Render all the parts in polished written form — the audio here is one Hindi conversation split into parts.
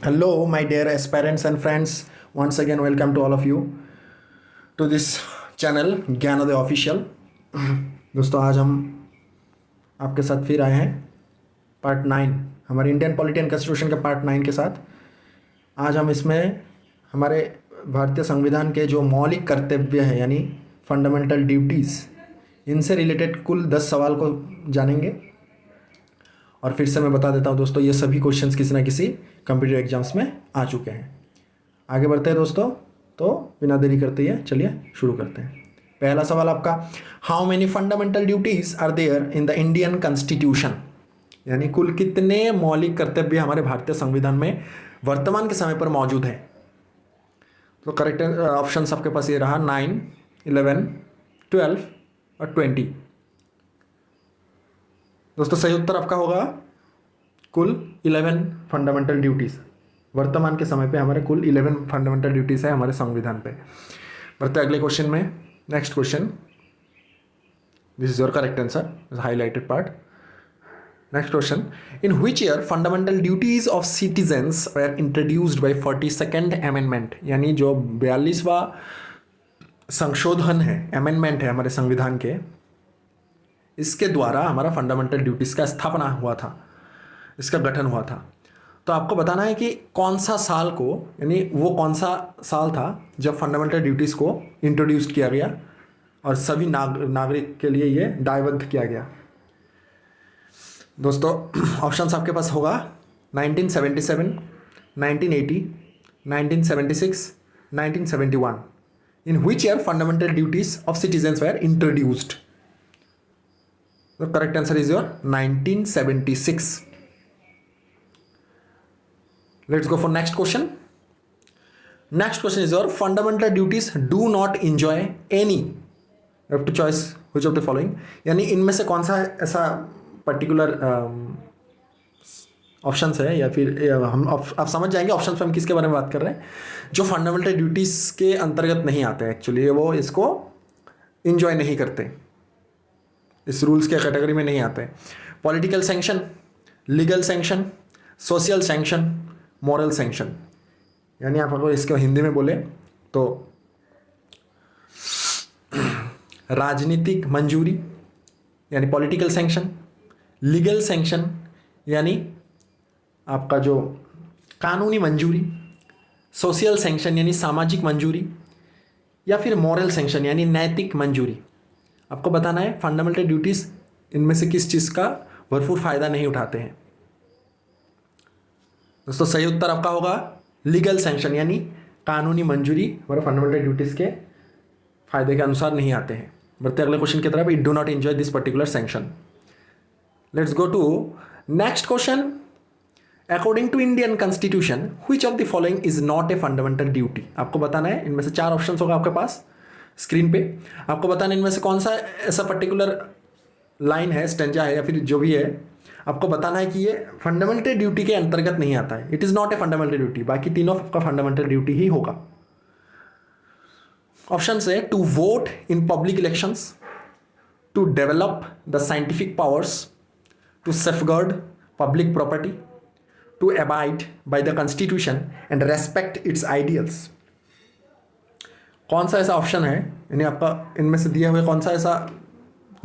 Hello, my dear aspirants and friends. Once again, welcome to all of you to this channel Gyanoday official. दोस्तों, आज हम आपके साथ फिर आए हैं पार्ट 9 हमारे इंडियन पॉलिटी एंड कॉन्स्टिट्यूशन के पार्ट 9 के साथ। आज हम इसमें हमारे भारतीय संविधान के जो मौलिक कर्तव्य हैं यानी फंडामेंटल ड्यूटीज़, इनसे रिलेटेड कुल 10 सवाल को जानेंगे। और फिर से मैं बता देता हूँ दोस्तों, ये सभी क्वेश्चंस किसी ना किसी कंप्यूटर एग्जाम्स में आ चुके हैं। आगे बढ़ते हैं दोस्तों, तो बिना देरी करते ही चलिए शुरू करते हैं। पहला सवाल आपका, how many fundamental duties are there in the Indian constitution, यानी कुल कितने मौलिक कर्तव्य हमारे भारतीय संविधान में वर्तमान के समय पर मौजूद हैं। तो करेक्ट ऑप्शन आपके पास ये रहा 9, 11, 12 और 20। दोस्तों, सही उत्तर आपका होगा कुल 11 फंडामेंटल ड्यूटीज़। वर्तमान के समय पे हमारे कुल 11 फंडामेंटल ड्यूटीज़ है हमारे संविधान पे। बढ़ते अगले क्वेश्चन में। Next question, this is your correct answer, highlighted part. Next question, in which year fundamental duties of citizens were introduced by 42nd amendment, यानी जो 42वां संशोधन है, अमेंडमेंट है हमारे संविधान के, इसके द्वारा हमारा फंडामेंटल ड्यूटीज़ का स्थापना हुआ था, इसका गठन हुआ था। तो आपको बताना है कि कौन सा साल को, यानी वो कौन सा साल था जब फंडामेंटल ड्यूटीज़ को इंट्रोड्यूस किया गया और सभी नागरिक के लिए ये दायबद्ध किया गया। दोस्तों, ऑप्शंस आपके पास होगा 1977, 1980, 1976, 1971। In which year fundamental duties of citizens were introduced. The correct answer is your 1976. Let's go for next question. Next question is your fundamental duties do not enjoy any. You have to choose which of the following. यानी इनमें से कौन सा ऐसा पर्टिकुलर ऑप्शंस है, या फिर हम आप समझ जाएंगे ऑप्शन पे हम किसके बारे में बात कर रहे हैं, जो फंडामेंटल ड्यूटीज़ के अंतर्गत नहीं आते हैं। एक्चुअली वो इसको इंजॉय नहीं करते, इस रूल्स के कैटेगरी में नहीं आते। Political sanction, legal sanction, social sanction, moral sanction. यानी आप अगर इसको हिंदी में बोले तो राजनीतिक मंजूरी यानी पॉलिटिकल सैंक्शन, लीगल सैंक्शन यानी आपका जो कानूनी मंजूरी, सोशल सैंक्शन यानी सामाजिक मंजूरी, या फिर मॉरल सैंक्शन यानी नैतिक मंजूरी। आपको बताना है फंडामेंटल ड्यूटीज़ इनमें से किस चीज़ का भरपूर फायदा नहीं उठाते हैं। दोस्तों, सही उत्तर आपका होगा लीगल सैंक्शन, यानी कानूनी मंजूरी हमारे फंडामेंटल ड्यूटीज़ के फायदे के अनुसार नहीं आते हैं। बढ़ते अगले क्वेश्चन की तरफ, it do not enjoy this particular sanction. Let's go to next question. According to Indian constitution which of the following is not a fundamental duty. आपको बताना है, इनमें से 4 ऑप्शन होगा आपके पास स्क्रीन पे। आपको बताना इनमें से कौन सा ऐसा पर्टिकुलर लाइन है, स्टेंजा है, या फिर जो भी है, आपको बताना है कि ये फंडामेंटल ड्यूटी के अंतर्गत नहीं आता है। It is not a fundamental duty. बाकी तीनों आपका फंडामेंटल ड्यूटी ही होगा। ऑप्शन है to vote in public elections, to develop the scientific powers, to safeguard public property, to abide by the constitution and respect its ideals. कौन सा ऐसा ऑप्शन है, यानी आपका इनमें से दिए हुए कौन सा ऐसा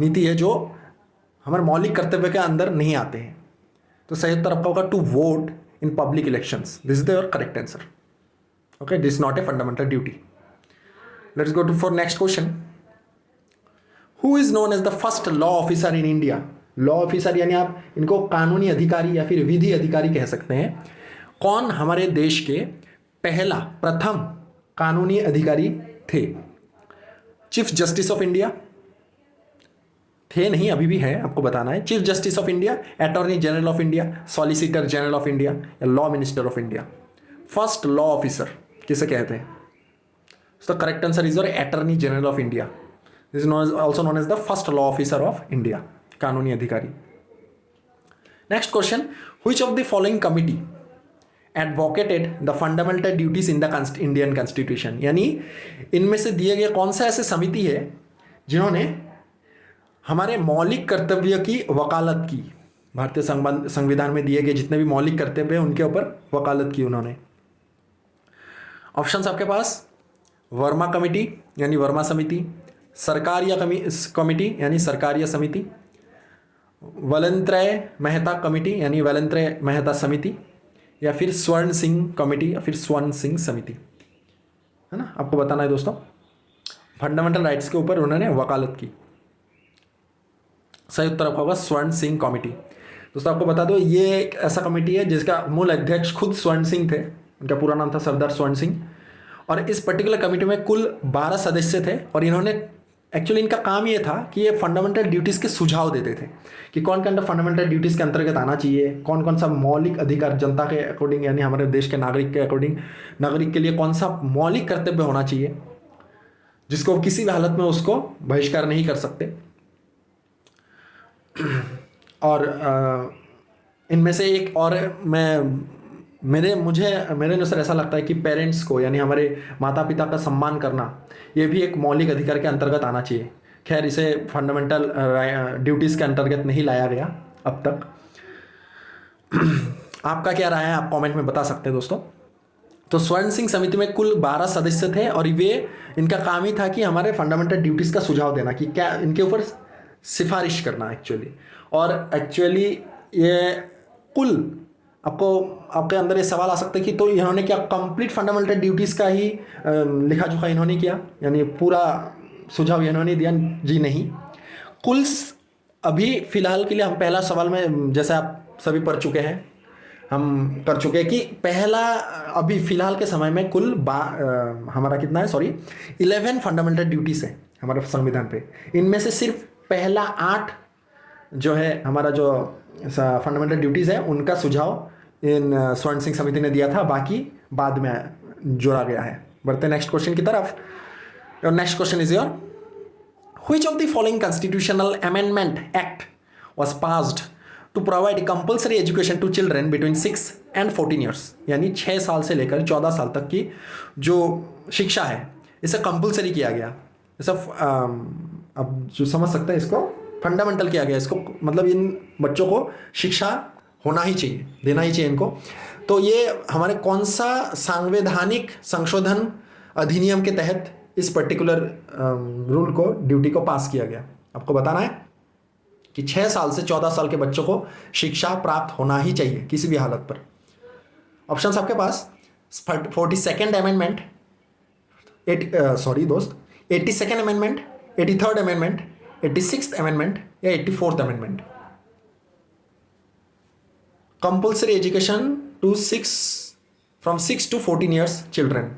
नीति है जो हमारे मौलिक कर्तव्य के अंदर नहीं आते हैं। तो सही उत्तर आपका होगा to vote in public elections. This is your correct answer. Okay, this not a fundamental duty. Let's go to for next question. Who is known as the first law officer in India. Law officer यानी आप इनको कानूनी अधिकारी या फिर विधि अधिकारी कह सकते हैं। कौन हमारे देश के प्रथम कानूनी अधिकारी थे। चीफ जस्टिस ऑफ इंडिया थे, नहीं अभी भी हैं, आपको बताना है। Chief justice of India, attorney general of India, solicitor general of India या law minister of India. First law officer किसे कहते हैं। तो correct answer is your attorney general of India. This is also known as the first law officer of India, कानूनी अधिकारी। Next question, which of the following committee advocated the fundamental duties in the Indian constitution. यानी इनमें से दिए गए कौन सा ऐसे समिति है जिन्होंने हमारे मौलिक कर्तव्य की वकालत की, भारतीय संविधान में दिए गए जितने भी मौलिक कर्तव्य हैं उनके ऊपर वकालत की उन्होंने। ऑप्शंस आपके पास, वर्मा कमेटी यानी वर्मा समिति, सरकारिया कमेटी यानी सरकारिया समिति, वलंत्रय मेहता कमेटी यानी वलंत्रय मेहता समिति, या फिर स्वर्ण सिंह कमेटी या फिर स्वर्ण सिंह समिति, है ना। आपको बताना है दोस्तों, फंडामेंटल राइट्स के ऊपर उन्होंने वकालत की। सही उत्तर आपका होगा स्वर्ण सिंह कमेटी। दोस्तों आपको बता दो, ये एक ऐसा कमेटी है जिसका मूल अध्यक्ष खुद स्वर्ण सिंह थे, उनका पूरा नाम था सरदार स्वर्ण सिंह। और इस पर्टिकुलर कमेटी में कुल 12 सदस्य थे और इन्होंने एक्चुअली इनका काम ये था कि ये फंडामेंटल ड्यूटीज़ के सुझाव देते थे कि कौन कौन फंडामेंटल ड्यूटीज़ के अंतर्गत आना चाहिए, कौन कौन सा मौलिक अधिकार जनता के अकॉर्डिंग यानी हमारे देश के नागरिक के अकॉर्डिंग नागरिक के लिए कौन सा मौलिक कर्तव्य होना चाहिए जिसको किसी भी हालत में उसको बहिष्कार नहीं कर सकते। और इनमें से एक और मेरे अनुसार ऐसा लगता है कि पेरेंट्स को यानी हमारे माता पिता का सम्मान करना ये भी एक मौलिक अधिकार के अंतर्गत आना चाहिए। खैर इसे फंडामेंटल ड्यूटीज़ के अंतर्गत नहीं लाया गया अब तक। आपका क्या राय है, आप कमेंट में बता सकते हैं दोस्तों। तो स्वर्ण सिंह समिति में कुल 12 सदस्य थे और इनका काम ही था कि हमारे फंडामेंटल ड्यूटीज़ का सुझाव देना कि क्या इनके ऊपर सिफारिश करना एक्चुअली। और एक्चुअली ये कुल आपके अंदर ये सवाल आ सकता है कि तो इन्होंने क्या कंप्लीट फंडामेंटल ड्यूटीज़ का ही लिखा जोखा इन्होंने किया, यानी पूरा सुझाव इन्होंने दिया? जी नहीं। कुल अभी फ़िलहाल के लिए हम पहला सवाल में जैसे आप सभी पढ़ चुके हैं, हम कर चुके हैं कि पहला अभी फ़िलहाल के समय में कुल हमारा कितना है 11 फंडामेंटल ड्यूटीज़ है हमारे संविधान पे। इनमें से सिर्फ पहला 8 जो है हमारा जो फंडामेंटल ड्यूटीज़ है उनका सुझाव इन स्वर्ण सिंह समिति ने दिया था, बाकी बाद में जोड़ा गया है। बढ़ते नेक्स्ट क्वेश्चन की तरफ। Your next question is your, which of the following constitutional amendment act was passed to provide compulsory education to children between 6 and 14 years, यानी 6 साल से लेकर 14 साल तक की जो शिक्षा है इसे कंपल्सरी किया गया। इसे अब जो समझ सकते हैं इसको फंडामेंटल किया गया, इसको मतलब इन बच्चों को शिक्षा होना ही चाहिए, देना ही चाहिए इनको। तो ये हमारे कौन सा सांवैधानिक संशोधन अधिनियम के तहत इस पर्टिकुलर रूल को ड्यूटी को पास किया गया? आपको बताना है कि 6 साल से 14 साल के बच्चों को शिक्षा प्राप्त होना ही चाहिए किसी भी हालत पर। ऑप्शंस आपके पास 42nd amendment, 82nd amendment, 83rd amendment, 86th amendment या 84th amendment. Compulsory education from 6 to 14 years children,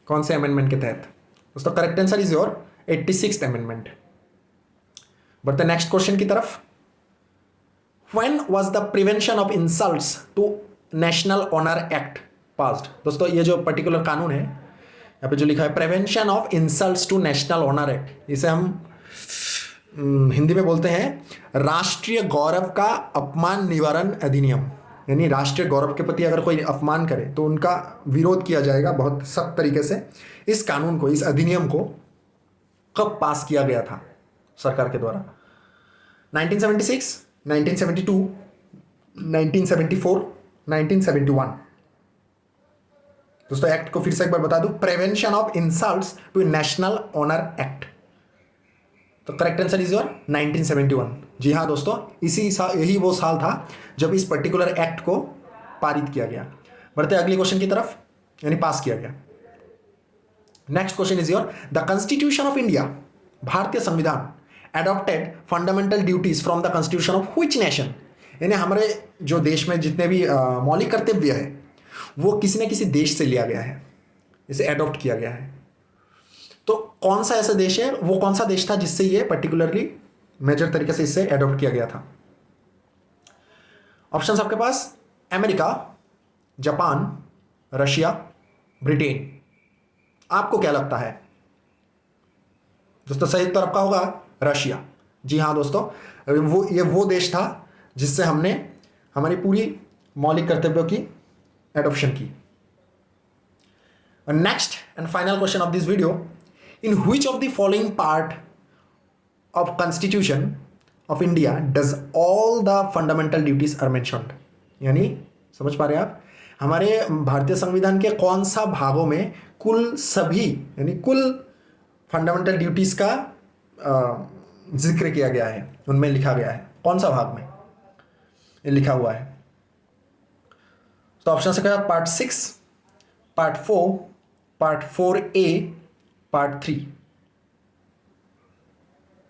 कौन से अमेंडमेंट के तहत? दोस्तों correct answer is your 86th amendment. बढ़ते नेक्स्ट क्वेश्चन की तरफ। When was the prevention of insults to national honour act passed? दोस्तों ये जो पर्टिकुलर कानून है यहाँ पे जो लिखा है prevention of insults to national honour act, इसे हम हिंदी में बोलते हैं राष्ट्रीय गौरव का अपमान निवारण अधिनियम। यानी राष्ट्रीय गौरव के प्रति अगर कोई अपमान करे तो उनका विरोध किया जाएगा बहुत सख्त तरीके से। इस कानून को, इस अधिनियम को कब पास किया गया था सरकार के द्वारा? 1976, 1972, 1974, 1971। दोस्तों एक्ट को फिर से एक बार बता दूं, prevention of insults to national honour act. तो करेक्ट आंसर इज योर 1971। जी हाँ दोस्तों, यही वो साल था जब इस पर्टिकुलर एक्ट को पारित किया गया। बढ़ते अगले क्वेश्चन की तरफ, यानी पास किया गया। Next question is your, the constitution of India, भारतीय संविधान, adopted fundamental duties from the constitution of which nation? यानी हमारे जो देश में जितने भी मौलिक कर्तव्य है वो किसी न किसी देश से लिया गया है, इसे एडॉप्ट किया गया है। तो कौन सा ऐसा देश है, वो कौन सा देश था जिससे ये पर्टिकुलरली मेजर तरीके से इससे एडॉप्ट किया गया था? ऑप्शंस आपके पास, अमेरिका, जापान, रशिया, ब्रिटेन। आपको क्या लगता है दोस्तों? सही उत्तर आपका होगा रशिया। जी हाँ दोस्तों, वो देश था जिससे हमने हमारी पूरी मौलिक कर्तव्यों की एडॉप्शन की। Next and final question of this video, in which of the following part of constitution of India does all the fundamental duties are mentioned. यानी समझ पा रहे हैं आप, हमारे भारतीय संविधान के कौन सा भागों में कुल सभी यानी कुल फंडामेंटल ड्यूटीज का जिक्र किया गया है, उनमें लिखा गया है, कौन सा भाग में ये लिखा हुआ है। तो ऑप्शन से क्या, part 6, part 4, part 4A, part 3,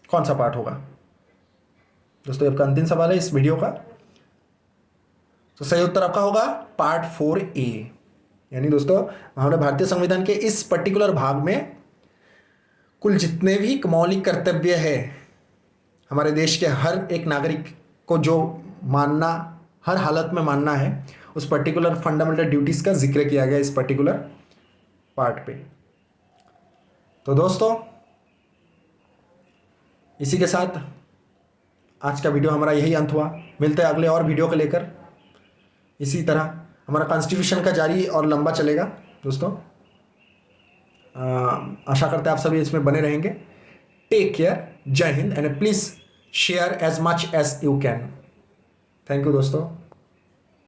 कौन सा पार्ट होगा दोस्तों? आपका अंतिम सवाल है इस वीडियो का। तो सही उत्तर आपका होगा पार्ट 4A। यानी दोस्तों हमारे भारतीय संविधान के इस पर्टिकुलर भाग में कुल जितने भी मौलिक कर्तव्य है हमारे देश के हर एक नागरिक को जो मानना, हर हालत में मानना है, उस पर्टिकुलर फंडामेंटल ड्यूटीज का जिक्र किया गया इस पर्टिकुलर पार्ट पे। तो दोस्तों इसी के साथ आज का वीडियो हमारा यही अंत हुआ। मिलते हैं अगले और वीडियो को लेकर। इसी तरह हमारा कॉन्स्टिट्यूशन का जारी और लंबा चलेगा दोस्तों। आशा करते हैं आप सभी इसमें बने रहेंगे। टेक केयर, जय हिंद, and please share as much as you can. Thank you दोस्तों।